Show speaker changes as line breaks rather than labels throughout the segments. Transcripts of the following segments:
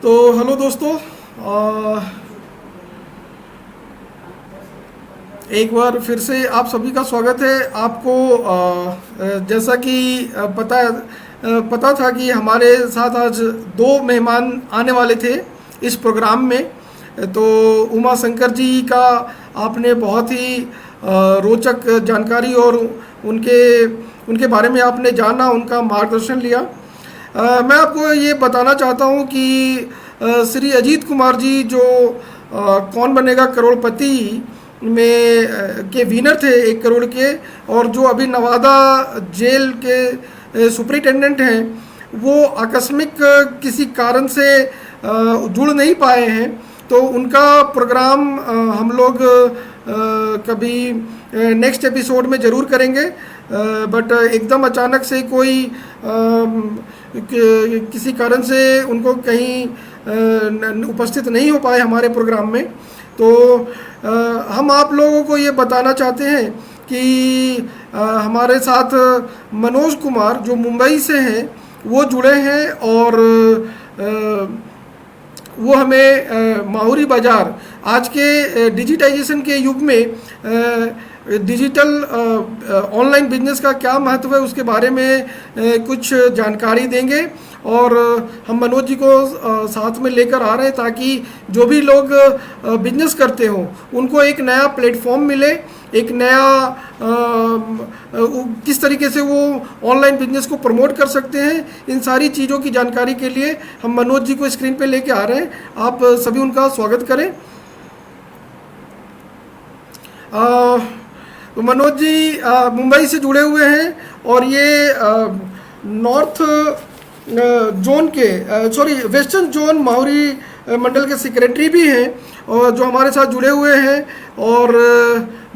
तो हेलो दोस्तों। अ, एक बार फिर से आप सभी का स्वागत है। आपको जैसा कि पता था कि हमारे साथ आज दो मेहमान आने वाले थे इस प्रोग्राम में। तो उमा शंकर जी का आपने बहुत ही रोचक जानकारी और उनके उनके बारे में आपने जाना, उनका मार्गदर्शन लिया। मैं आपको ये बताना चाहता हूँ कि श्री अजीत कुमार जी जो कौन बनेगा करोड़पति में के विनर थे 1 करोड़ के, और जो अभी नवादा जेल के सुपरिटेंडेंट हैं, वो आकस्मिक किसी कारण से जुड़ नहीं पाए हैं। तो उनका प्रोग्राम हम लोग कभी नेक्स्ट एपिसोड में ज़रूर करेंगे। बट एकदम अचानक से कोई किसी कारण से उनको कहीं उपस्थित नहीं हो पाए हमारे प्रोग्राम में। तो हम आप लोगों को ये बताना चाहते हैं कि हमारे साथ मनोज कुमार जो मुंबई से हैं वो जुड़े हैं, और वो हमें माहुरी बाज़ार आज के डिजिटाइजेशन के युग में डिजिटल ऑनलाइन बिजनेस का क्या महत्व है उसके बारे में कुछ जानकारी देंगे। और हम मनोज जी को साथ में लेकर आ रहे हैं ताकि जो भी लोग बिजनेस करते हों उनको एक नया प्लेटफॉर्म मिले, एक नया किस तरीके से वो ऑनलाइन बिजनेस को प्रमोट कर सकते हैं। इन सारी चीज़ों की जानकारी के लिए हम मनोज जी को स्क्रीन पे लेके आ रहे हैं। आप सभी उनका स्वागत करें। तो मनोज जी मुंबई से जुड़े हुए हैं, और ये नॉर्थ जोन के सॉरी वेस्टर्न जोन माहुरी मंडल के सेक्रेटरी भी हैं, और जो हमारे साथ जुड़े हुए हैं। और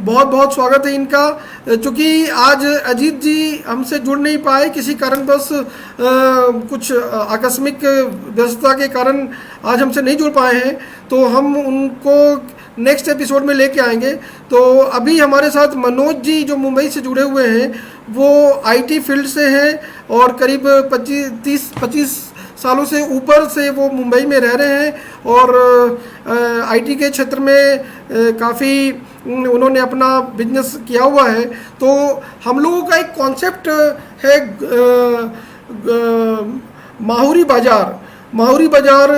बहुत बहुत स्वागत है इनका। चूँकि आज अजीत जी हमसे जुड़ नहीं पाए किसी कारणवश, कुछ आकस्मिक व्यस्तता के कारण आज हमसे नहीं जुड़ पाए हैं, तो हम उनको नेक्स्ट एपिसोड में लेके आएंगे। तो अभी हमारे साथ मनोज जी जो मुंबई से जुड़े हुए हैं, वो आईटी फील्ड से हैं, और करीब 25 सालों से ऊपर से वो मुंबई में रह रहे हैं, और आईटी के क्षेत्र में काफ़ी उन्होंने अपना बिजनेस किया हुआ है। तो हम लोगों का एक कॉन्सेप्ट है माहुरी बाज़ार। माहुरी बाज़ार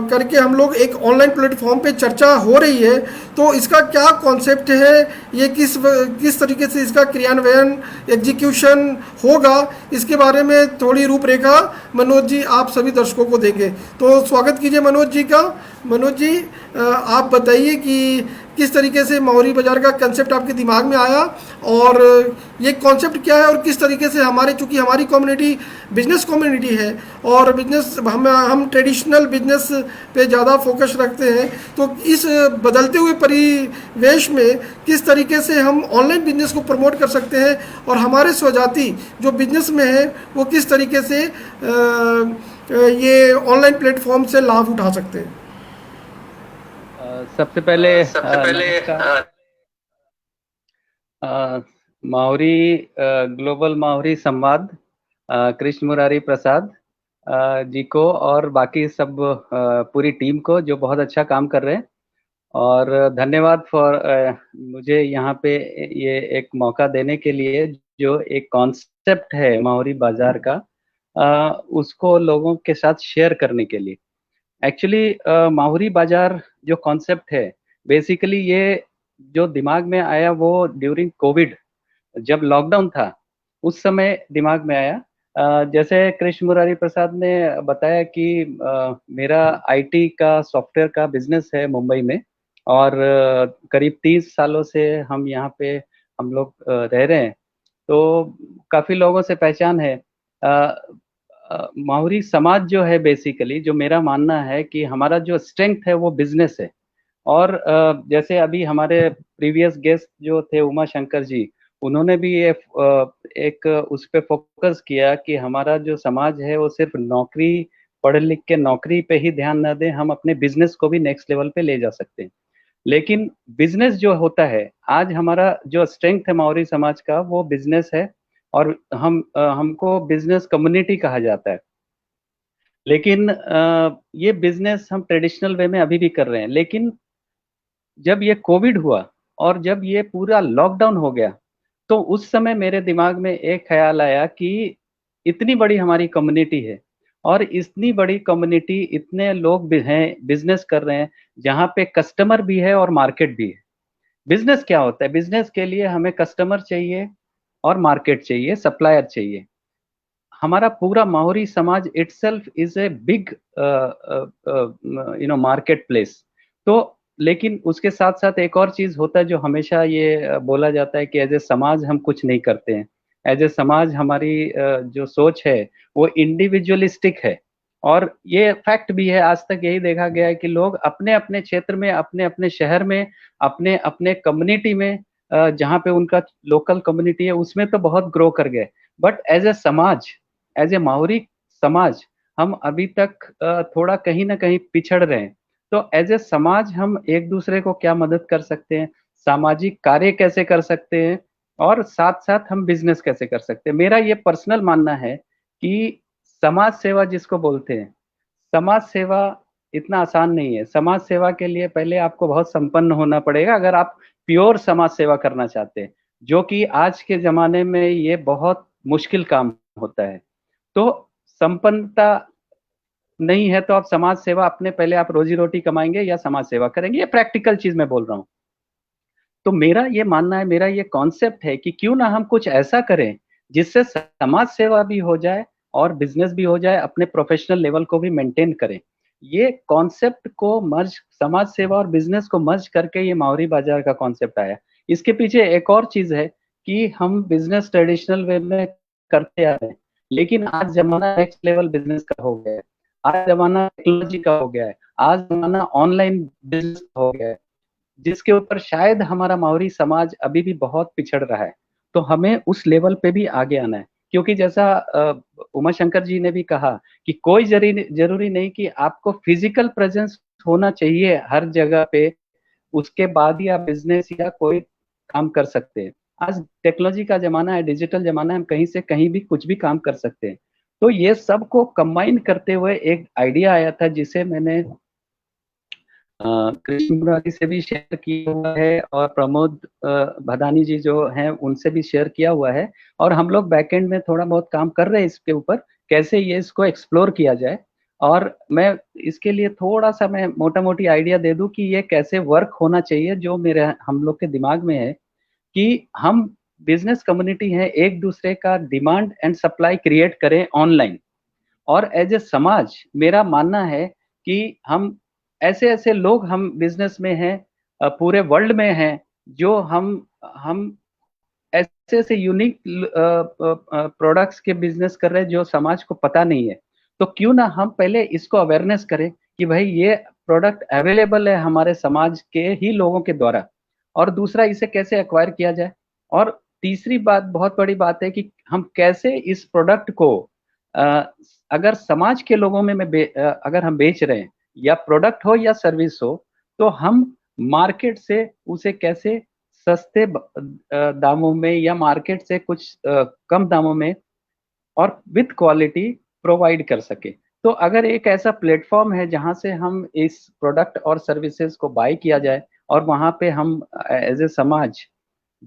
करके हम लोग एक ऑनलाइन प्लेटफॉर्म पे चर्चा हो रही है। तो इसका क्या कॉन्सेप्ट है, ये किस तरीके से इसका क्रियान्वयन एग्जीक्यूशन होगा, इसके बारे में थोड़ी रूपरेखा मनोज जी आप सभी दर्शकों को देंगे। तो स्वागत कीजिए मनोज जी का। मनोज जी आप बताइए कि किस तरीके से माहुरी बाज़ार का कंसेप्ट आपके दिमाग में आया, और ये कॉन्सेप्ट क्या है, और किस तरीके से हमारे चूँकि हमारी कम्युनिटी बिजनेस कम्युनिटी है, और बिजनेस हम ट्रेडिशनल बिजनेस पे ज़्यादा फोकस रखते हैं। तो इस बदलते हुए परिवेश में किस तरीके से हम ऑनलाइन बिजनेस को प्रमोट कर सकते हैं, और हमारे स्वजाति जो बिजनेस में है वो किस तरीके से ये ऑनलाइन प्लेटफॉर्म से लाभ उठा सकते हैं।
सबसे पहले
सबसे पहले
नमस्कार। माहुरी ग्लोबल माहुरी संवाद कृष्ण मुरारी प्रसाद जी को और बाकी सब पूरी टीम को जो बहुत अच्छा काम कर रहे हैं, और धन्यवाद फॉर मुझे यहाँ पे ये एक मौका देने के लिए। जो एक कॉन्सेप्ट है माहुरी बाजार का, उसको लोगों के साथ शेयर करने के लिए। एक्चुअली माहुरी बाजार जो कॉन्सेप्ट है, बेसिकली ये जो दिमाग में आया वो ड्यूरिंग कोविड, जब लॉकडाउन था उस समय दिमाग में आया। जैसे कृष्ण मुरारी प्रसाद ने बताया कि मेरा आईटी का सॉफ्टवेयर का बिजनेस है मुंबई में, और करीब 30 सालों से हम यहाँ पे हम लोग रह रहे हैं। तो काफी लोगों से पहचान है। माहुरी समाज जो है, बेसिकली जो मेरा मानना है कि हमारा जो स्ट्रेंथ है वो बिजनेस है। और जैसे अभी हमारे प्रीवियस गेस्ट जो थे उमा शंकर जी, उन्होंने भी ये एक उस पे फोकस किया कि हमारा जो समाज है वो सिर्फ नौकरी, पढ़ लिख के नौकरी पे ही ध्यान न दें, हम अपने बिजनेस को भी नेक्स्ट लेवल पे ले जा सकते हैं। लेकिन बिजनेस जो होता है, आज हमारा जो स्ट्रेंथ है माओरी समाज का वो बिजनेस है, और हमको बिजनेस कम्युनिटी कहा जाता है। लेकिन ये बिजनेस हम ट्रेडिशनल वे में अभी भी कर रहे हैं। लेकिन जब ये कोविड हुआ और जब ये पूरा लॉकडाउन हो गया, तो उस समय मेरे दिमाग में एक ख्याल आया कि इतनी बड़ी हमारी कम्युनिटी है और इतनी बड़ी कम्युनिटी, इतने लोग भी हैं, बिजनेस कर रहे हैं, जहाँ पे कस्टमर भी है और मार्केट भी है। बिजनेस क्या होता है? बिजनेस के लिए हमें कस्टमर चाहिए और मार्केट चाहिए, सप्लायर चाहिए। हमारा पूरा माहौरी समाज itself is a big market place. तो लेकिन उसके साथ साथ एक और चीज होता है जो हमेशा ये बोला जाता है कि एज ए समाज हम कुछ नहीं करते हैं। एज ए समाज हमारी जो सोच है वो इंडिविजुअलिस्टिक है। और ये फैक्ट भी है, आज तक यही देखा गया है कि लोग अपने अपने क्षेत्र में, अपने अपने शहर में, अपने अपने कम्युनिटी में, जहाँ पे उनका लोकल कम्युनिटी है उसमें तो बहुत ग्रो कर गए। बट एज ए समाज, एज ए माहौरी समाज, हम अभी तक थोड़ा कहीं ना कहीं पिछड़ रहे हैं। तो एज ए समाज हम एक दूसरे को क्या मदद कर सकते हैं, सामाजिक कार्य कैसे कर सकते हैं, और साथ साथ हम बिजनेस कैसे कर सकते हैं। मेरा ये पर्सनल मानना है कि समाज सेवा जिसको बोलते हैं, समाज सेवा इतना आसान नहीं है। समाज सेवा के लिए पहले आपको बहुत संपन्न होना पड़ेगा अगर आप प्योर समाज सेवा करना चाहते हैं, जो कि आज के जमाने में ये बहुत मुश्किल काम होता है। तो संपन्नता नहीं है तो आप समाज सेवा, अपने पहले आप रोजी रोटी कमाएंगे या समाज सेवा करेंगे, ये प्रैक्टिकल चीज मैं बोल रहा हूँ। तो मेरा ये मानना है, मेरा ये कॉन्सेप्ट है कि क्यों ना हम कुछ ऐसा करें जिससे समाज सेवा भी हो जाए और बिजनेस भी हो जाए, अपने प्रोफेशनल लेवल को भी मेंटेन करें। ये कॉन्सेप्ट को मर्ज, समाज सेवा और बिजनेस को मर्ज करके ये मावरी बाजार का कॉन्सेप्ट आया। इसके पीछे एक और चीज है कि हम बिजनेस ट्रेडिशनल वे में करते आ रहे हैं, लेकिन आज जमाना नेक्स्ट लेवल बिजनेस का हो गया है। आज जमाना टेक्नोलॉजी का हो गया है। आज जमाना ऑनलाइन बिजनेस का हो गया है, जिसके ऊपर शायद हमारा मावरी समाज अभी भी बहुत पिछड़ रहा है। तो हमें उस लेवल पे भी आगे आना है, क्योंकि जैसा उमा शंकर जी ने भी कहा कि कोई जरूरी नहीं कि आपको फिजिकल प्रेजेंस होना चाहिए हर जगह पे, उसके बाद ही आप बिजनेस या कोई काम कर सकते हैं। आज टेक्नोलॉजी का जमाना है, डिजिटल जमाना है, हम कहीं से कहीं भी कुछ भी काम कर सकते हैं। तो ये सब को कंबाइन करते हुए एक आइडिया आया था, जिसे मैंने कृष्ण मुरारी से भी शेयर किया हुआ है और प्रमोद भदानी जी जो हैं उनसे भी शेयर किया हुआ है। और हम लोग बैकएंड में थोड़ा बहुत काम कर रहे हैं इसके ऊपर, कैसे ये इसको एक्सप्लोर किया जाए। और मैं इसके लिए थोड़ा सा मैं मोटा मोटी आइडिया दे दूं कि ये कैसे वर्क होना चाहिए, जो मेरे हम लोग के दिमाग में है कि हम बिजनेस कम्युनिटी हैं, एक दूसरे का डिमांड एंड सप्लाई क्रिएट करें ऑनलाइन। और एज ए समाज मेरा मानना है कि हम ऐसे ऐसे लोग हम बिजनेस में हैं, पूरे वर्ल्ड में हैं, जो हम ऐसे ऐसे यूनिक प्रोडक्ट्स के बिजनेस कर रहे हैं जो समाज को पता नहीं है। तो क्यों ना हम पहले इसको अवेयरनेस करें कि भाई ये प्रोडक्ट अवेलेबल है हमारे समाज के ही लोगों के द्वारा, और दूसरा इसे कैसे एक्वायर किया जाए। और तीसरी बात, बहुत बड़ी बात है कि हम कैसे इस प्रोडक्ट को अ, अगर समाज के लोगों में अगर हम बेच रहे हैं, या प्रोडक्ट हो या सर्विस हो, तो हम मार्केट से उसे कैसे सस्ते दामों में या मार्केट से कुछ कम दामों में और विथ क्वालिटी प्रोवाइड कर सके। तो अगर एक ऐसा प्लेटफॉर्म है जहां से हम इस प्रोडक्ट और सर्विसेज को बाय किया जाए और वहां पे हम एज ए समाज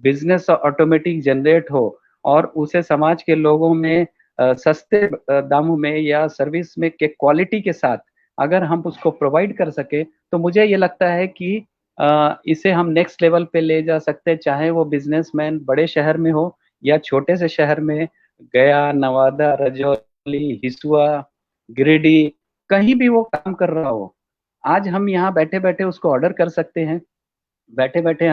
बिजनेस ऑटोमेटिक जनरेट हो और उसे समाज के लोगों में सस्ते दामों में या सर्विस में के क्वालिटी के साथ अगर हम उसको प्रोवाइड कर सके, तो मुझे ये लगता है कि इसे हम नेक्स्ट लेवल पे ले जा सकते हैं, चाहे वो बिजनेसमैन बड़े शहर में हो या छोटे से शहर में, गया, नवादा, रजौली, हिसुआ, गिरिडीह, कहीं भी वो काम कर रहा हो। आज हम यहाँ बैठे बैठे उसको ऑर्डर कर सकते हैं, बैठे बैठे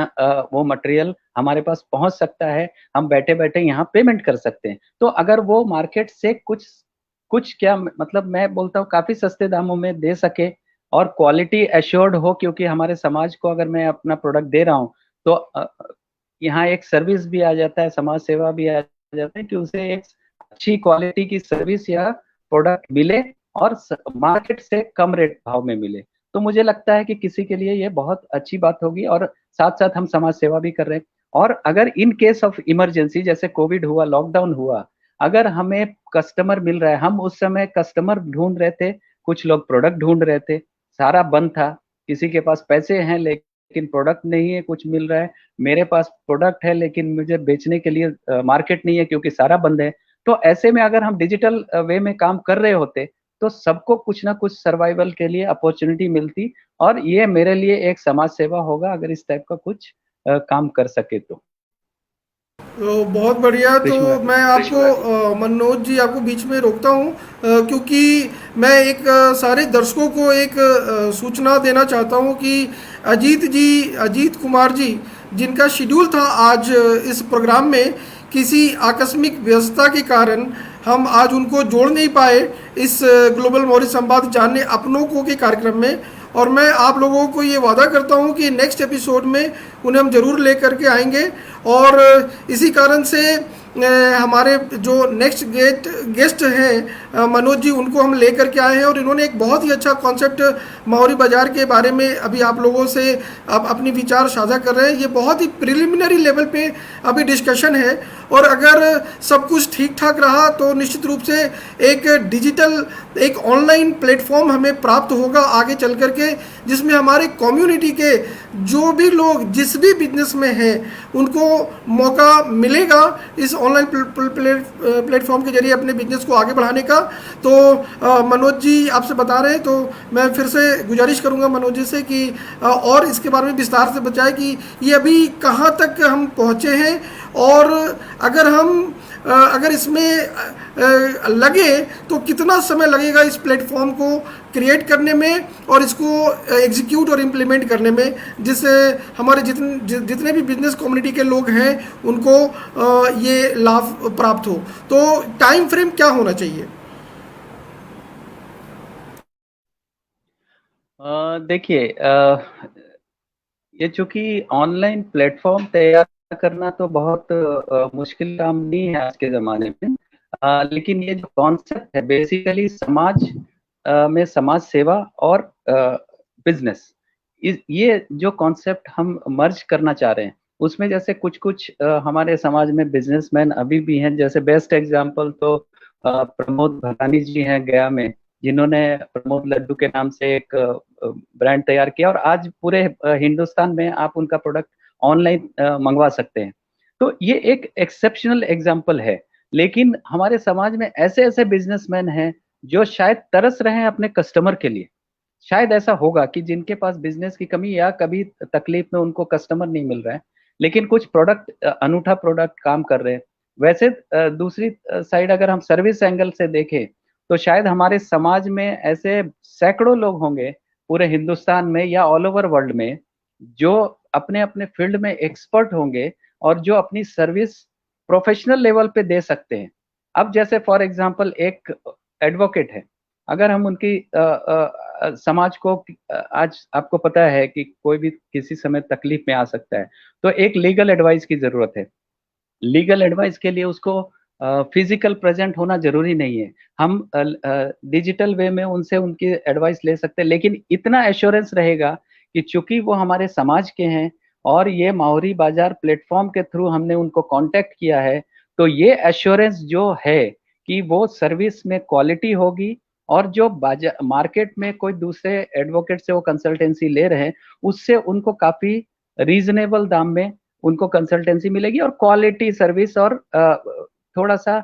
वो मटेरियल हमारे पास पहुंच सकता है, हम बैठे बैठे यहाँ पेमेंट कर सकते हैं। तो अगर वो मार्केट से कुछ कुछ क्या मतलब, मैं बोलता हूँ काफी सस्ते दामों में दे सके और क्वालिटी एश्योर्ड हो, क्योंकि हमारे समाज को अगर मैं अपना प्रोडक्ट दे रहा हूँ तो यहाँ एक सर्विस भी आ जाता है, समाज सेवा भी आ जाता है कि उसे एक अच्छी क्वालिटी की सर्विस या प्रोडक्ट मिले और मार्केट से कम रेट भाव में मिले। तो मुझे लगता है कि किसी के लिए ये बहुत अच्छी बात होगी, और साथ साथ हम समाज सेवा भी कर रहे हैं। और अगर इन केस ऑफ इमरजेंसी, जैसे कोविड हुआ, लॉकडाउन हुआ, अगर हमें कस्टमर मिल रहा है, हम उस समय कस्टमर ढूंढ रहे थे, कुछ लोग प्रोडक्ट ढूंढ रहे थे, सारा बंद था, किसी के पास पैसे हैं लेकिन प्रोडक्ट नहीं है, कुछ मिल रहा है, मेरे पास प्रोडक्ट है लेकिन मुझे बेचने के लिए मार्केट नहीं है क्योंकि सारा बंद है। तो ऐसे में अगर हम डिजिटल वे में काम कर रहे होते तो सबको कुछ ना कुछ सर्वाइवल के लिए अपॉर्चुनिटी मिलती, और ये मेरे लिए एक समाज सेवा होगा अगर इस टाइप का कुछ काम कर सके तो।
तो बहुत बढ़िया। तो
कृष्ण
मैं आपको मनोज जी आपको बीच में रोकता हूँ, क्योंकि मैं एक सारे दर्शकों को एक सूचना देना चाहता हूँ कि अजीत कुमार जी, जिनका शेड्यूल था आज इस प्रोग्राम में, किसी आकस्मिक व्यस्तता के कारण हम आज उनको जोड़ नहीं पाए इस ग्लोबल मौर्य संवाद जानने अपनों को के कार्यक्रम में। और मैं आप लोगों को ये वादा करता हूँ कि नेक्स्ट एपिसोड में उन्हें हम ज़रूर ले करके आएंगे। और इसी कारण से हमारे जो नेक्स्ट गेस्ट हैं मनोज जी, उनको हम ले करके आए हैं, और इन्होंने एक बहुत ही अच्छा कॉन्सेप्ट माहौरी बाज़ार के बारे में अभी आप लोगों से अब अपनी विचार साझा कर रहे हैं। ये बहुत ही प्रिलिमिनरी लेवल पे अभी डिस्कशन है, और अगर सब कुछ ठीक ठाक रहा तो निश्चित रूप से एक डिजिटल एक ऑनलाइन प्लेटफॉर्म हमें प्राप्त होगा आगे चल करके, जिसमें हमारे कम्युनिटी के जो भी लोग जिस भी बिजनेस में हैं उनको मौका मिलेगा इस ऑनलाइन प्लेटफॉर्म के जरिए अपने बिजनेस को आगे बढ़ाने का। तो मनोज जी आपसे बता रहे हैं, तो मैं फिर से गुजारिश करूंगा मनोज जी से कि और इसके बारे में विस्तार से बताएं कि ये अभी कहाँ तक हम पहुँचे हैं, और अगर इसमें लगे तो कितना समय लगेगा इस प्लेटफॉर्म को क्रिएट करने में और इसको एग्जीक्यूट और इम्प्लीमेंट करने में, जिससे हमारे जितने भी बिजनेस कम्युनिटी के लोग हैं उनको ये लाभ प्राप्त हो। तो टाइम फ्रेम क्या होना चाहिए?
देखिए, ये चूंकि ऑनलाइन प्लेटफॉर्म तैयार करना तो बहुत मुश्किल काम नहीं है आज के ज़माने में, लेकिन ये जो कॉन्सेप्ट है बेसिकली समाज में समाज सेवा और बिजनेस, ये जो कॉन्सेप्ट हम मर्ज करना चाह रहे हैं उसमें जैसे कुछ कुछ हमारे समाज में बिजनेसमैन अभी भी हैं। जैसे बेस्ट एग्जांपल तो प्रमोद भटानी जी हैं गया में, जिन्होंने प्रमोद लड्डू के नाम से एक ब्रांड तैयार किया, और आज पूरे हिंदुस्तान में आप उनका प्रोडक्ट ऑनलाइन मंगवा सकते हैं। तो ये एक एक्सेप्शनल एग्जाम्पल है, लेकिन हमारे समाज में ऐसे ऐसे बिजनेसमैन हैं जो शायद तरस रहे हैं अपने कस्टमर के लिए। शायद ऐसा होगा कि जिनके पास बिजनेस की कमी या कभी तकलीफ में उनको कस्टमर नहीं मिल रहा है, लेकिन कुछ प्रोडक्ट अनूठा प्रोडक्ट काम कर रहे हैं। वैसे दूसरी साइड अगर हम सर्विस एंगल से देखें तो शायद हमारे समाज में ऐसे सैकड़ों लोग होंगे पूरे हिंदुस्तान में या ऑल ओवर वर्ल्ड में जो अपने अपने फील्ड में एक्सपर्ट होंगे और जो अपनी सर्विस प्रोफेशनल लेवल पे दे सकते हैं। अब जैसे फॉर एग्जांपल एक एडवोकेट है, अगर हम उनकी समाज को आज आपको पता है कि कोई भी किसी समय तकलीफ में आ सकता है, तो एक लीगल एडवाइस की जरूरत है। लीगल एडवाइस के लिए उसको फिजिकल प्रेजेंट होना जरूरी नहीं है, हम डिजिटल वे में उनसे उनकी एडवाइस ले सकते हैं, लेकिन इतना एश्योरेंस रहेगा कि चूंकि वो हमारे समाज के हैं और ये माहौरी बाजार प्लेटफॉर्म के थ्रू हमने उनको कांटेक्ट किया है, तो ये एश्योरेंस जो है कि वो सर्विस में क्वालिटी होगी, और जो बाजार मार्केट में कोई दूसरे एडवोकेट से वो कंसल्टेंसी ले रहे हैं उससे उनको काफी रीजनेबल दाम में उनको कंसल्टेंसी मिलेगी और क्वालिटी सर्विस, और थोड़ा सा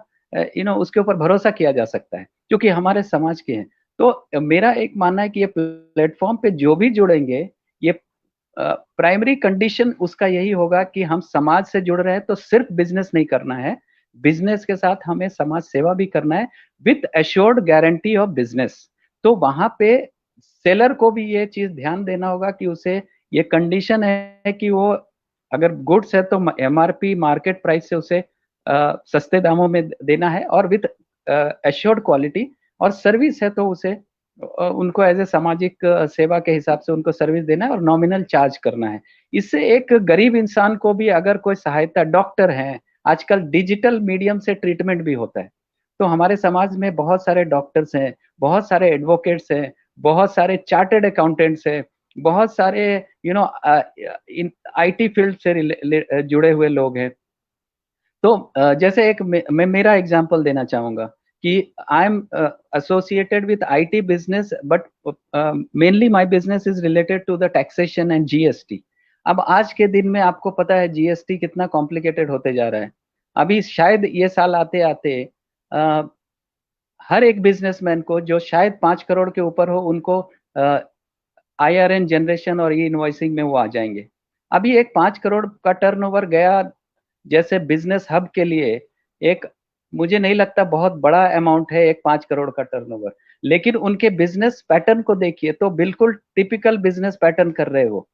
उसके ऊपर भरोसा किया जा सकता है क्योंकि हमारे समाज के हैं। तो मेरा एक मानना है कि ये प्लेटफॉर्म पे जो भी जुड़ेंगे, ये प्राइमरी कंडीशन उसका यही होगा कि हम समाज से जुड़ रहे हैं, तो सिर्फ बिजनेस नहीं करना है, बिजनेस के साथ हमें समाज सेवा भी करना है with assured guarantee of business. तो वहां पे सेलर को भी ये चीज ध्यान देना होगा कि उसे ये कंडीशन है कि वो अगर गुड्स है तो एमआरपी मार्केट प्राइस से उसे सस्ते दामों में देना है और विथ एश्योर्ड क्वालिटी, और सर्विस है तो उसे उनको एज ए सामाजिक सेवा के हिसाब से उनको सर्विस देना है और नॉमिनल चार्ज करना है। इससे एक गरीब इंसान को भी अगर कोई सहायता, डॉक्टर हैं आजकल डिजिटल मीडियम से ट्रीटमेंट भी होता है, तो हमारे समाज में बहुत सारे डॉक्टर्स हैं, बहुत सारे एडवोकेट्स हैं, बहुत सारे चार्टर्ड अकाउंटेंट्स हैं, बहुत सारे इन आईटी फील्ड से जुड़े हुए लोग हैं। तो जैसे एक मैं मेरा एग्जांपल देना चाहूंगा कि I am associated with IT business, but mainly my business is related to the taxation and GST. अब आज के दिन में आपको पता है जीएसटी कितना कॉम्प्लिकेटेड होते जा रहा है। अभी शायद ये साल आते आते हर एक बिजनेसमैन को जो शायद 5 करोड़ के ऊपर हो, उनको आईआरएन जनरेशन और ई इनवॉइसिंग में वो आ जाएंगे। अभी एक 5 करोड़ का टर्नओवर गया जैसे बिजनेस हब के लिए, एक मुझे नहीं लगता बहुत बड़ा अमाउंट है एक 5 करोड़ का टर्नओवर, लेकिन उनके बिजनेस पैटर्न को देखिए तो बिल्कुल टिपिकल बिजनेस पैटर्न कर रहे हो।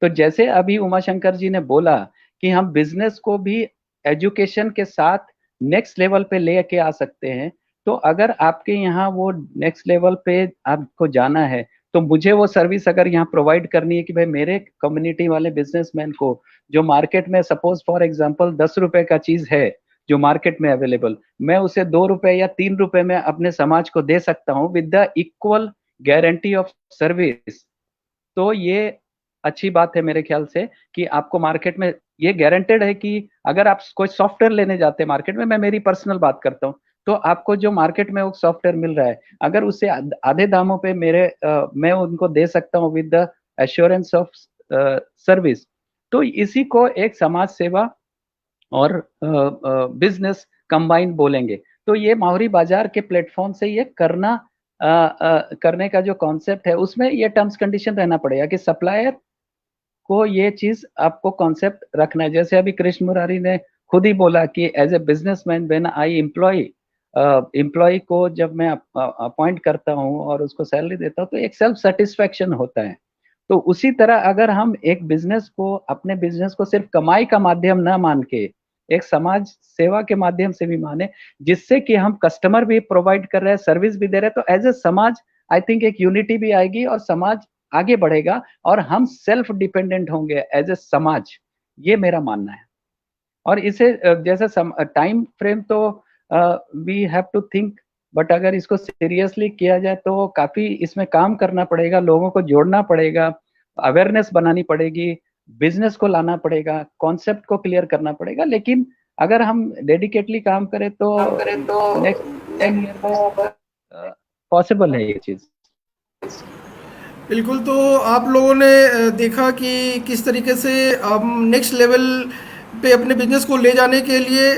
तो जैसे अभी उमाशंकर जी ने बोला कि हम बिजनेस को भी एजुकेशन के साथ नेक्स्ट लेवल पे लेके आ सकते हैं, तो अगर आपके यहाँ वो नेक्स्ट लेवल पे आपको जाना है तो मुझे वो सर्विस अगर यहाँ प्रोवाइड करनी है कि भाई मेरे कम्युनिटी वाले बिजनेसमैन को जो मार्केट में सपोज फॉर एग्जांपल 10 रुपए का चीज है जो मार्केट में अवेलेबल, मैं उसे 2 रुपए या 3 रुपए में अपने समाज को दे सकता हूँ with the equal guarantee of service. तो ये अच्छी बात है मेरे ख्याल से कि आपको मार्केट में ये गारंटेड है कि अगर आप कोई सॉफ्टवेयर लेने जाते हैं मार्केट में, मैं मेरी पर्सनल बात करता हूँ, तो आपको जो मार्केट में वो सॉफ्टवेयर मिल रहा है अगर उससे आधे दामों पे मैं उनको दे सकता हूँ with the assurance of service, तो इसी को एक समाज सेवा और बिजनेस कंबाइन बोलेंगे। तो ये माहौरी बाजार के प्लेटफॉर्म से ये करने का जो कॉन्सेप्ट है उसमें ये टर्म्स कंडीशन रहना पड़ेगा कि सप्लायर को ये चीज आपको कॉन्सेप्ट रखना है। जैसे अभी कृष्ण मुरारी ने खुद ही बोला कि as a businessman when I employ को जब मैं अपॉइंट करता हूँ और उसको सैलरी देता हूँ तो एक सेल्फ सेटिस्फेक्शन होता है। तो उसी तरह अगर हम एक बिजनेस को, अपने बिजनेस को सिर्फ कमाई का माध्यम ना मान के एक समाज सेवा के माध्यम से भी माने, जिससे कि हम कस्टमर भी प्रोवाइड कर रहे हैं, सर्विस भी दे रहे हैं, तो एज ए समाज आई थिंक एक यूनिटी भी आएगी और समाज आगे बढ़ेगा और हम सेल्फ डिपेंडेंट होंगे एज ए समाज। ये मेरा मानना है। और इसे जैसे टाइम फ्रेम तो we have to think, but अगर इसको सीरियसली किया जाए तो काफी इसमें काम करना पड़ेगा, लोगों को जोड़ना पड़ेगा, अवेयरनेस बनानी पड़ेगी, बिजनेस को लाना पड़ेगा, कॉन्सेप्ट को क्लियर करना पड़ेगा। लेकिन अगर हम डेडिकेटली काम करें तो नेक्स्ट 10 ईयर में पॉसिबल है ये चीज।
बिल्कुल। तो आप लोगों ने देखा कि किस तरीके से हम नेक्स्ट लेवल पे अपने बिजनेस को ले जाने के लिए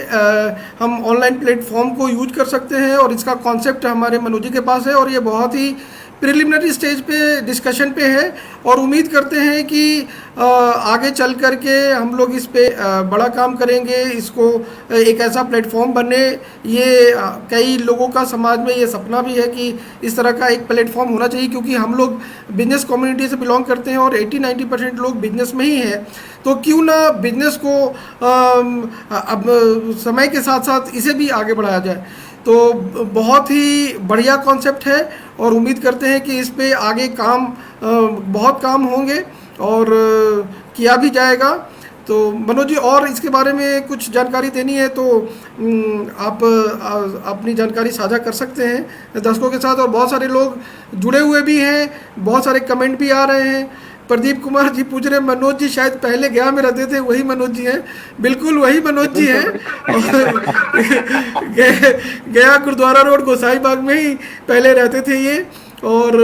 हम ऑनलाइन प्लेटफॉर्म को यूज कर सकते हैं, और इसका कॉन्सेप्ट हमारे मनोज जी के पास है और ये बहुत ही प्रिलिमिनरी स्टेज पे डिस्कशन पे है, और उम्मीद करते हैं कि आगे चल कर के हम लोग इस पे बड़ा काम करेंगे, इसको एक ऐसा प्लेटफॉर्म बने। ये कई लोगों का समाज में ये सपना भी है कि इस तरह का एक प्लेटफॉर्म होना चाहिए, क्योंकि हम लोग बिजनेस कम्युनिटी से बिलोंग करते हैं और 80-90% लोग बिजनेस में ही हैं। तो क्यों ना बिजनेस को अब समय के साथ साथ इसे भी आगे बढ़ाया जाए। तो बहुत ही बढ़िया कॉन्सेप्ट है और उम्मीद करते हैं कि इस पे आगे बहुत काम होंगे और किया भी जाएगा। तो मनोज जी, और इसके बारे में कुछ जानकारी देनी है तो आप अपनी जानकारी साझा कर सकते हैं दर्शकों के साथ। और बहुत सारे लोग जुड़े हुए भी हैं, बहुत सारे कमेंट भी आ रहे हैं। प्रदीप कुमार जी पूछ रहे हैं मनोज जी शायद पहले गया में रहते थे, वही मनोज जी हैं? बिल्कुल वही मनोज जी हैं। गया गुरुद्वारा रोड गोसाई बाग में ही पहले रहते थे ये। और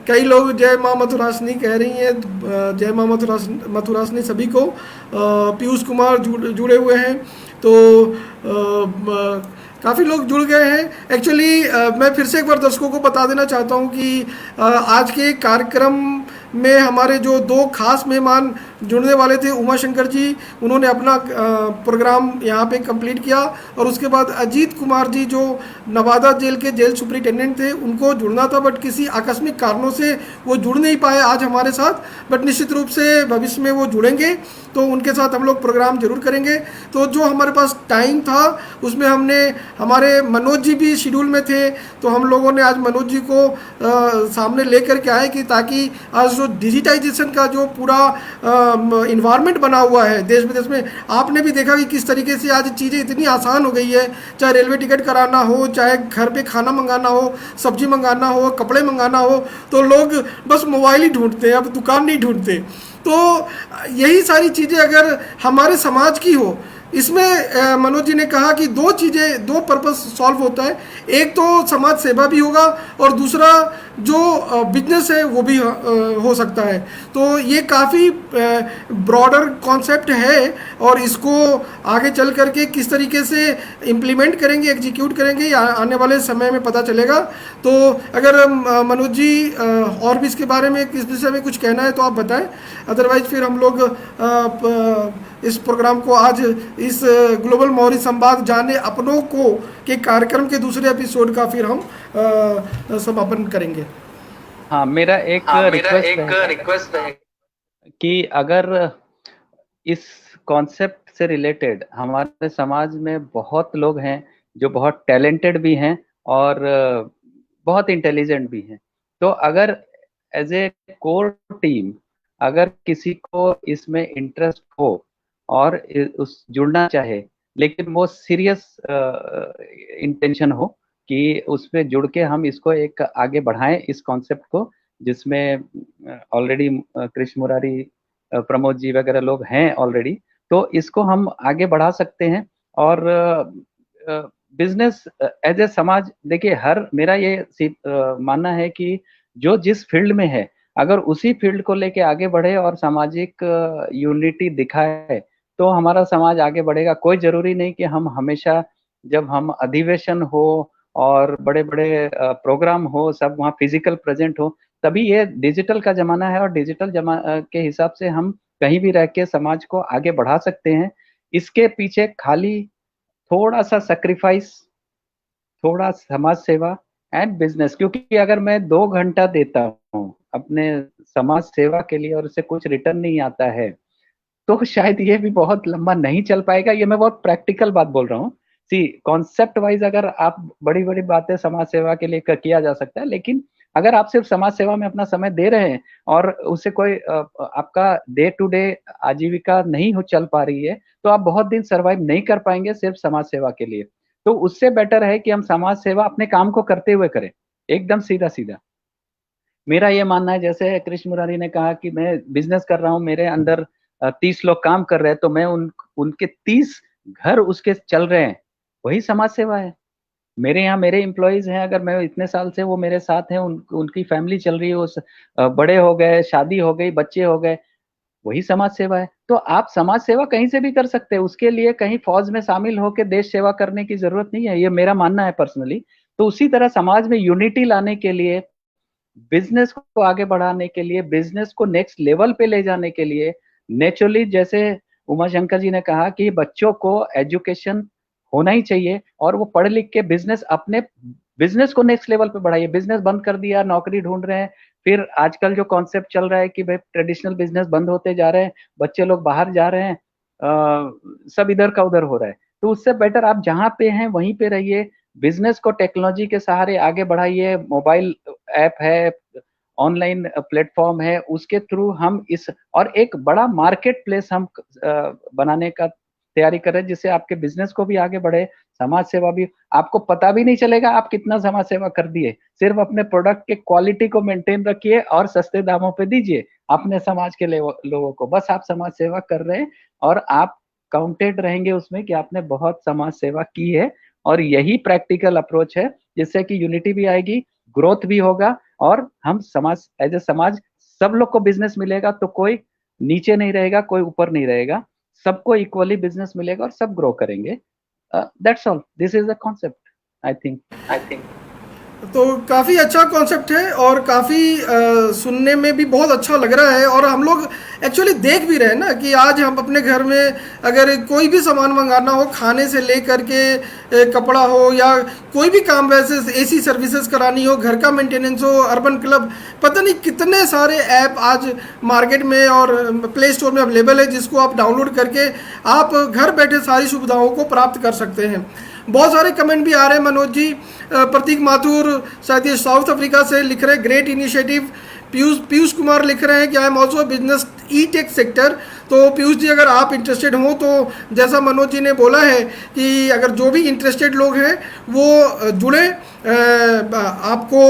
कई लोग जय माँ मथुरासनी कह रही हैं, जय माँ मथुरासनी सभी को। पीयूष कुमार जुड़े हुए हैं। तो काफ़ी लोग जुड़ गए हैं। एक्चुअली मैं फिर से एक बार दर्शकों को बता देना चाहता हूं कि आज के कार्यक्रम में हमारे जो 2 खास मेहमान जुड़ने वाले थे, उमाशंकर जी, उन्होंने अपना प्रोग्राम यहाँ पे कंप्लीट किया, और उसके बाद अजीत कुमार जी जो नवादा जेल के जेल सुपरिटेंडेंट थे, उनको जुड़ना था बट किसी आकस्मिक कारणों से वो जुड़ नहीं पाए आज हमारे साथ। बट निश्चित रूप से भविष्य में वो जुड़ेंगे तो उनके साथ हम लोग प्रोग्राम जरूर करेंगे। तो जो हमारे पास टाइम था उसमें हमारे मनोज जी भी शेड्यूल में थे, तो हम लोगों ने आज मनोज जी को सामने लेकर के आए कि ताकि आज जो डिजिटाइजेशन का जो पूरा इन्वायरमेंट बना हुआ है देश विदेश में, आपने भी देखा कि किस तरीके से आज चीज़ें इतनी आसान हो गई है। चाहे रेलवे टिकट कराना हो, चाहे घर पे खाना मंगाना हो, सब्जी मंगाना हो, कपड़े मंगाना हो, तो लोग बस मोबाइल ही ढूंढते हैं, अब दुकान नहीं ढूंढते। तो यही सारी चीज़ें अगर हमारे समाज की हो इसमें मनोज जी ने कहा कि दो चीज़ें, दो पर्पस सॉल्व होता है। एक तो समाज सेवा भी होगा और दूसरा जो बिजनेस है वो भी हो सकता है। तो ये काफ़ी ब्रॉडर कॉन्सेप्ट है और इसको आगे चल करके किस तरीके से इम्प्लीमेंट करेंगे, एग्जीक्यूट करेंगे, ये आने वाले समय में पता चलेगा। तो अगर मनोज जी और भी इसके बारे में, किस विषय में कुछ कहना है तो आप बताएं, अदरवाइज फिर हम लोग इस प्रोग्राम को आज इस ग्लोबल मौर्य संवाद जाने अपनों को के कार्यक्रम के दूसरे एपिसोड का फिर हम समापन करेंगे।
हाँ, मेरा एक रिक्वेस्ट है कि अगर इस कॉन्सेप्ट से रिलेटेड हमारे समाज में बहुत लोग हैं जो बहुत टैलेंटेड भी हैं और बहुत इंटेलिजेंट भी हैं, तो अगर एज ए कोर टीम अगर किसी को इसमें इंटरेस्ट हो और उस जुड़ना चाहे, लेकिन वो सीरियस इंटेंशन हो कि उसमें जुड़ के हम इसको एक आगे बढ़ाएं इस कॉन्सेप्ट को, जिसमें ऑलरेडी कृष्ण मुरारी, प्रमोद जी वगैरह लोग हैं ऑलरेडी, तो इसको हम आगे बढ़ा सकते हैं। और बिजनेस एज ए समाज, देखिए हर मेरा ये मानना है कि जो जिस फील्ड में है अगर उसी फील्ड को लेके आगे बढ़े और सामाजिक यूनिटी दिखाए तो हमारा समाज आगे बढ़ेगा। कोई जरूरी नहीं कि हम हमेशा जब हम अधिवेशन हो और बड़े बड़े प्रोग्राम हो सब वहाँ फिजिकल प्रेजेंट हो, तभी ये डिजिटल का जमाना है और डिजिटल के हिसाब से हम कहीं भी रह के समाज को आगे बढ़ा सकते हैं। इसके पीछे खाली थोड़ा सा सेक्रीफाइस, थोड़ा समाज सेवा एंड बिजनेस, क्योंकि अगर मैं 2 घंटा देता हूँ अपने समाज सेवा के लिए और उससे कुछ रिटर्न नहीं आता है तो शायद ये भी बहुत लंबा नहीं चल पाएगा। ये मैं बहुत प्रैक्टिकल बात बोल रहा हूँ। सी कॉन्सेप्ट वाइज अगर आप बड़ी बड़ी बातें समाज सेवा के लिए किया जा सकता है, लेकिन अगर आप सिर्फ समाज सेवा में अपना समय दे रहे हैं और उससे कोई आपका डे टू डे आजीविका नहीं हो चल पा रही है तो आप बहुत दिन सरवाइव नहीं कर पाएंगे सिर्फ समाज सेवा के लिए। तो उससे बेटर है कि हम समाज सेवा अपने काम को करते हुए करें, एकदम सीधा सीधा। मेरा ये मानना है, जैसे कृष्ण मुरारी ने कहा कि मैं बिजनेस कर रहा हूँ, मेरे अंदर 30 लोग काम कर रहे हैं तो मैं उनके 30 घर उसके चल रहे हैं, वही समाज सेवा है। मेरे यहाँ मेरे एम्प्लॉइज हैं, अगर मैं इतने साल से वो मेरे साथ हैं, उनकी फैमिली चल रही है, बड़े हो गए, शादी हो गई, बच्चे हो गए, वही समाज सेवा है। तो आप समाज सेवा कहीं से भी कर सकते हैं, उसके लिए कहीं फौज में शामिल होकर देश सेवा करने की जरूरत नहीं है, ये मेरा मानना है पर्सनली। तो उसी तरह समाज में यूनिटी लाने के लिए, बिजनेस को आगे बढ़ाने के लिए, बिजनेस को नेक्स्ट लेवल पे ले जाने के लिए, नेचुरली जैसे उमा शंकर जी ने कहा कि बच्चों को एजुकेशन होना ही चाहिए और वो पढ़ लिख के बिजनेस, अपने बिजनेस को नेक्स्ट लेवल पे बढ़ाइए। बिजनेस बंद कर दिया, नौकरी ढूंढ रहे हैं, फिर आजकल जो कॉन्सेप्ट चल रहा है कि भाई ट्रेडिशनल बिजनेस बंद होते जा रहे हैं, बच्चे लोग बाहर जा रहे हैं, सब इधर का उधर हो रहा है। तो उससे बेटर आप जहाँ पे हैं वहीं पे रहिए, बिजनेस को टेक्नोलॉजी के सहारे आगे बढ़ाइए। मोबाइल ऐप है, ऑनलाइन प्लेटफॉर्म है, उसके थ्रू हम इस और एक बड़ा मार्केट प्लेस हम बनाने का तैयारी कर रहे हैं, जिससे आपके बिजनेस को भी आगे बढ़े, समाज सेवा भी, आपको पता भी नहीं चलेगा आप कितना समाज सेवा कर दिए। सिर्फ अपने प्रोडक्ट के क्वालिटी को मेंटेन रखिए और सस्ते दामों पे दीजिए अपने समाज के लोगों को, बस आप समाज सेवा कर रहे हैं और आप काउंटेड रहेंगे उसमें कि आपने बहुत समाज सेवा की है। और यही प्रैक्टिकल अप्रोच है जिससे कि यूनिटी भी आएगी, ग्रोथ भी होगा और हम समाज एज ए समाज सब लोग को बिजनेस मिलेगा तो कोई नीचे नहीं रहेगा, कोई ऊपर नहीं रहेगा, सबको इक्वली बिजनेस मिलेगा और सब ग्रो करेंगे। That's all, this is the concept I think.
तो काफ़ी अच्छा कॉन्सेप्ट है और काफ़ी सुनने में भी बहुत अच्छा लग रहा है। और हम लोग एक्चुअली देख भी रहे हैं ना कि आज हम अपने घर में अगर कोई भी सामान मंगाना हो, खाने से ले कर के कपड़ा हो या कोई भी काम, वैसे एसी सर्विसेज करानी हो, घर का मेंटेनेंस हो, अर्बन क्लब, पता नहीं कितने सारे ऐप आज मार्केट में और प्ले स्टोर में अवेलेबल है जिसको आप डाउनलोड करके आप घर बैठे सारी सुविधाओं को प्राप्त कर सकते हैं। बहुत सारे कमेंट भी आ रहे हैं मनोज जी। प्रतीक माथुर शायद ये साउथ अफ्रीका से लिख रहे, ग्रेट इनिशिएटिव, पीयूष कुमार लिख रहे हैं कि I am also business E tech sector. तो पीयूष जी, अगर आप इंटरेस्टेड हो तो जैसा मनोज जी ने बोला है कि अगर जो भी इंटरेस्टेड लोग हैं वो जुड़े, आपको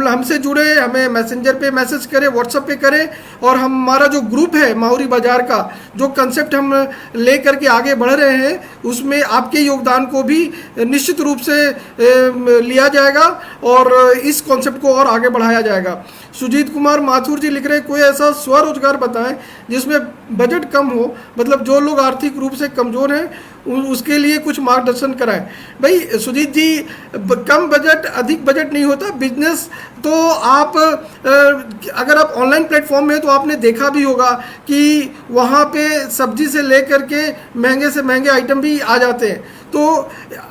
हमसे जुड़े, हमें मैसेंजर पे मैसेज करें, व्हाट्सएप पे करें, और हमारा जो ग्रुप है माहुरी बाजार का, जो कंसेप्ट हम ले करके आगे बढ़ रहे हैं, उसमें आपके योगदान को भी निश्चित रूप से लिया जाएगा और इस कॉन्सेप्ट को और आगे बढ़ाया जाएगा। सुजीत कुमार माथुर जी लिख रहे हैं, कोई ऐसा स्वरोजगार बताएं जिसमें बजट कम हो, मतलब जो लोग आर्थिक रूप से कमज़ोर हैं उसके लिए कुछ मार्गदर्शन कराएं। भाई सुजीत जी, कम बजट अधिक बजट नहीं होता बिजनेस। तो आप अगर आप ऑनलाइन प्लेटफॉर्म में, तो आपने देखा भी होगा कि वहाँ पे सब्जी से लेकर के महंगे से महंगे आइटम भी आ जाते हैं। तो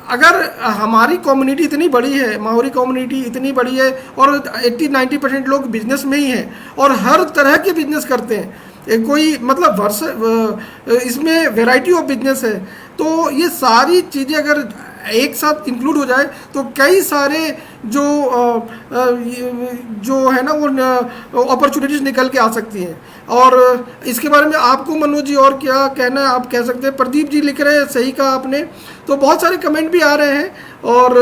अगर हमारी कम्युनिटी इतनी बड़ी है, माहौरी कम्युनिटी इतनी बड़ी है, और 80-90% लोग बिजनेस में ही हैं और हर तरह के बिजनेस करते हैं, कोई मतलब इसमें वैरायटी ऑफ बिजनेस है। तो ये सारी चीज़ें अगर एक साथ इंक्लूड हो जाए तो कई सारे जो है ना वो अपॉर्चुनिटीज़ निकल के आ सकती हैं। और इसके बारे में आपको मनोज जी और क्या कहना है, आप कह सकते हैं। प्रदीप जी लिख रहे हैं, सही कहा आपने। तो बहुत सारे कमेंट भी आ रहे हैं और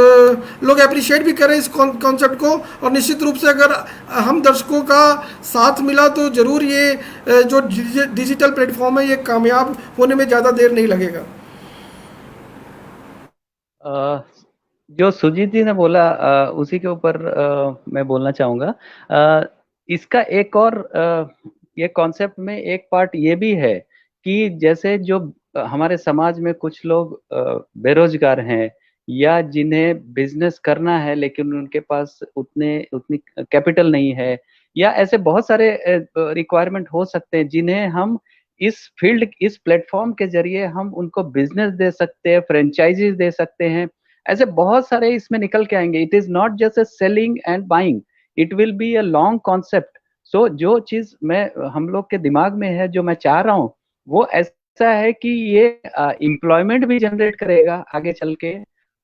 लोग अप्रिशिएट भी कर रहे हैं इस कॉन्सेप्ट को। और निश्चित रूप से अगर हम दर्शकों का साथ मिला तो ज़रूर ये जो डिजिटल प्लेटफॉर्म है ये कामयाब होने में ज़्यादा देर नहीं लगेगा।
जो सुजीत जी ने बोला उसी के ऊपर मैं बोलना चाहूँगा। इसका एक और ये कॉन्सेप्ट में एक पार्ट ये भी है कि जैसे जो हमारे समाज में कुछ लोग बेरोजगार हैं या जिन्हें बिजनेस करना है लेकिन उनके पास उतनी कैपिटल नहीं है, या ऐसे बहुत सारे रिक्वायरमेंट हो सकते हैं जिन्हें हम इस प्लेटफॉर्म के जरिए हम उनको बिजनेस दे सकते हैं, फ्रेंचाइजीज दे सकते हैं। ऐसे बहुत सारे इसमें निकल के आएंगे। It is not just a selling and buying, it will be a long concept. So जो चीज हम लोग के दिमाग में है, जो मैं चाह रहा हूँ, वो ऐसा है कि ये एम्प्लॉयमेंट भी जनरेट करेगा आगे चल के।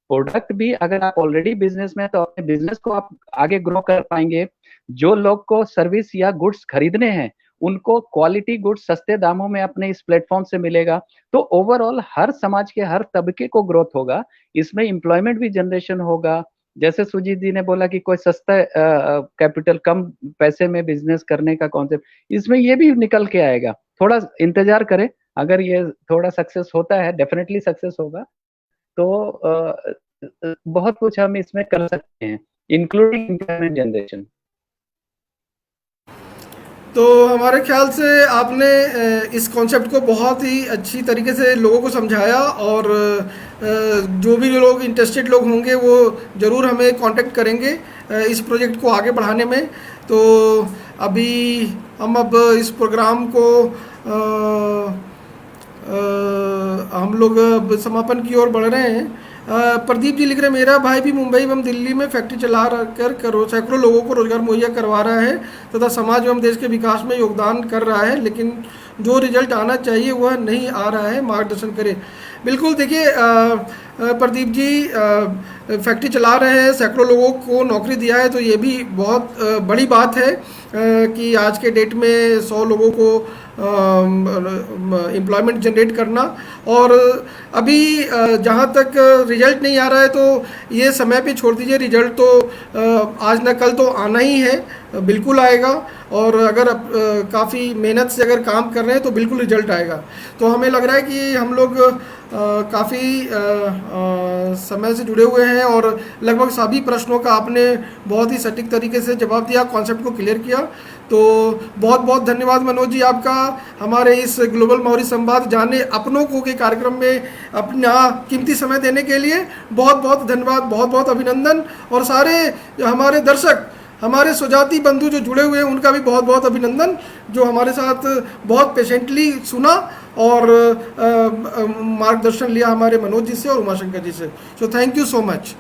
प्रोडक्ट भी, अगर आप ऑलरेडी बिजनेस में, तो अपने बिजनेस को आप आगे ग्रो कर पाएंगे। जो लोग को सर्विस या गुड्स खरीदने हैं उनको क्वालिटी गुड्स सस्ते दामों में अपने इस प्लेटफॉर्म से मिलेगा। तो ओवरऑल हर समाज के हर तबके को ग्रोथ होगा, इसमें एम्प्लॉयमेंट भी जनरेशन होगा। जैसे सुजीत जी ने बोला कि कोई सस्ता कैपिटल, कम पैसे में बिजनेस करने का कॉन्सेप्ट, इसमें ये भी निकल के आएगा। थोड़ा इंतजार करें, अगर ये थोड़ा सक्सेस होता है, डेफिनेटली सक्सेस होगा, तो बहुत कुछ हम इसमें कर सकते हैं, इंक्लूडिंग एम्प्लॉयमेंट जनरेशन।
तो हमारे ख्याल से आपने इस कॉन्सेप्ट को बहुत ही अच्छी तरीके से लोगों को समझाया, और जो भी लोग इंटरेस्टेड लोग होंगे वो ज़रूर हमें कांटेक्ट करेंगे इस प्रोजेक्ट को आगे बढ़ाने में। तो अभी हम इस प्रोग्राम को हम लोग समापन की ओर बढ़ रहे हैं। प्रदीप जी लिख रहे हैं, मेरा भाई भी मुंबई एवं दिल्ली में फैक्ट्री चला कर सैकड़ों लोगों को रोजगार मुहैया करवा रहा है तथा समाज एवं देश के विकास में योगदान कर रहा है, लेकिन जो रिजल्ट आना चाहिए वह नहीं आ रहा है, मार्गदर्शन करें। बिल्कुल, देखिए प्रदीप जी फैक्ट्री चला रहे हैं, सैकड़ों लोगों को नौकरी दिया है, तो ये भी बहुत बड़ी बात है कि आज के डेट में 100 लोगों को एम्प्लॉयमेंट जनरेट करना। और अभी जहाँ तक रिजल्ट नहीं आ रहा है तो ये समय पे छोड़ दीजिए, रिजल्ट तो आज ना कल तो आना ही है, बिल्कुल आएगा। और अगर काफ़ी मेहनत से अगर काम कर रहे हैं तो बिल्कुल रिजल्ट आएगा। तो हमें लग रहा है कि हम लोग काफ़ी समय से जुड़े हुए हैं और लगभग सभी प्रश्नों का आपने बहुत ही सटीक तरीके से जवाब दिया, कॉन्सेप्ट को क्लियर किया। तो बहुत बहुत धन्यवाद मनोज जी आपका, हमारे इस ग्लोबल माहौरी संवाद जाने अपनों को के कार्यक्रम में अपना कीमती समय देने के लिए बहुत बहुत धन्यवाद, बहुत बहुत अभिनंदन। और सारे हमारे दर्शक, हमारे स्वजाति बंधु जो जुड़े हुए हैं उनका भी बहुत बहुत अभिनंदन, जो हमारे साथ बहुत पेशेंटली सुना और मार्गदर्शन लिया हमारे मनोज जी से और उमाशंकर जी से। So thank you so much.